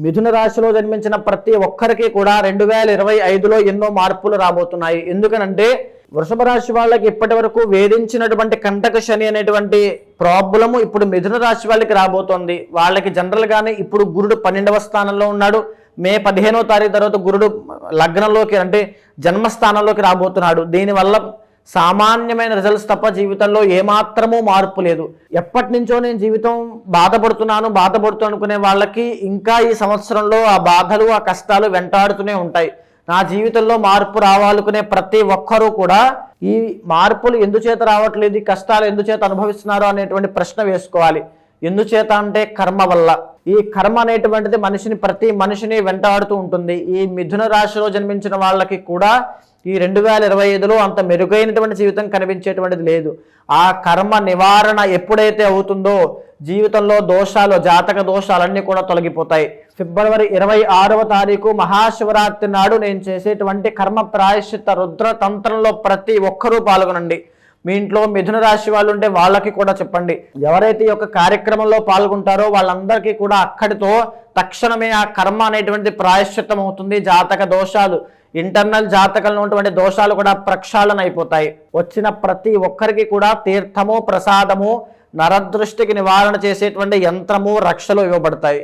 మిథున రాశిలో జన్మించిన ప్రతి ఒక్కరికి కూడా 2025లో ఎన్నో మార్పులు రాబోతున్నాయి. ఎందుకనంటే వృషభ రాశి వాళ్ళకి ఇప్పటి వరకు వేధించినటువంటి కంటక శని అనేటువంటి ప్రాబ్లము ఇప్పుడు మిథున రాశి వాళ్ళకి రాబోతోంది. వాళ్ళకి జనరల్ గానే ఇప్పుడు గురుడు 12వ స్థానంలో ఉన్నాడు. మే 15వ తారీఖు తర్వాత గురుడు లగ్నంలోకి అంటే జన్మస్థానంలోకి రాబోతున్నాడు. దీనివల్ల సామాన్యమైన రిజల్ట్స్ తప్ప జీవితంలో ఏమాత్రమూ మార్పు లేదు. ఎప్పటి నుంచో నేను జీవితం బాధపడుతూ అనుకునే వాళ్ళకి ఇంకా ఈ సంవత్సరంలో ఆ బాధలు ఆ కష్టాలు వెంటాడుతూనే ఉంటాయి. నా జీవితంలో మార్పు రావాలనుకునే ప్రతి ఒక్కరూ కూడా ఈ మార్పులు ఎందుచేత రావట్లేదు, ఈ కష్టాలు ఎందుచేత అనుభవిస్తున్నారు అనేటువంటి ప్రశ్న వేసుకోవాలి. ఎందుచేత అంటే కర్మ వల్ల. ఈ కర్మ అనేటువంటిది ప్రతి మనిషిని వెంటాడుతూ ఉంటుంది. ఈ మిథున రాశిలో జన్మించిన వాళ్ళకి కూడా ఈ 2025లో అంత మెరుగైనటువంటి జీవితం కనిపించేటువంటిది లేదు. ఆ కర్మ నివారణ ఎప్పుడైతే అవుతుందో జీవితంలో దోషాలు, జాతక దోషాలన్నీ కూడా తొలగిపోతాయి. ఫిబ్రవరి 26వ తారీఖు మహాశివరాత్రి నాడు నేను చేసేటువంటి కర్మ ప్రాయశ్చిత్త రుద్ర తంత్రంలో ప్రతి ఒక్కరూ పాల్గొనండి. మీ ఇంట్లో మిథున రాశి వాళ్ళు ఉంటే వాళ్ళకి కూడా చెప్పండి. ఎవరైతే ఈ యొక్క కార్యక్రమంలో పాల్గొంటారో వాళ్ళందరికీ కూడా అక్కడితో తక్షణమే ఆ కర్మ అనేటువంటి ప్రాయశ్చిత్తం అవుతుంది. జాతక దోషాలు, ఇంటర్నల్ జాతకంలో ఉన్నటువంటి దోషాలు కూడా ప్రక్షాళన అయిపోతాయి. వచ్చిన ప్రతి ఒక్కరికి కూడా తీర్థము, ప్రసాదము, నరదృష్టికి నివారణ చేసేటువంటి యంత్రము, రక్షలు ఇవ్వబడతాయి.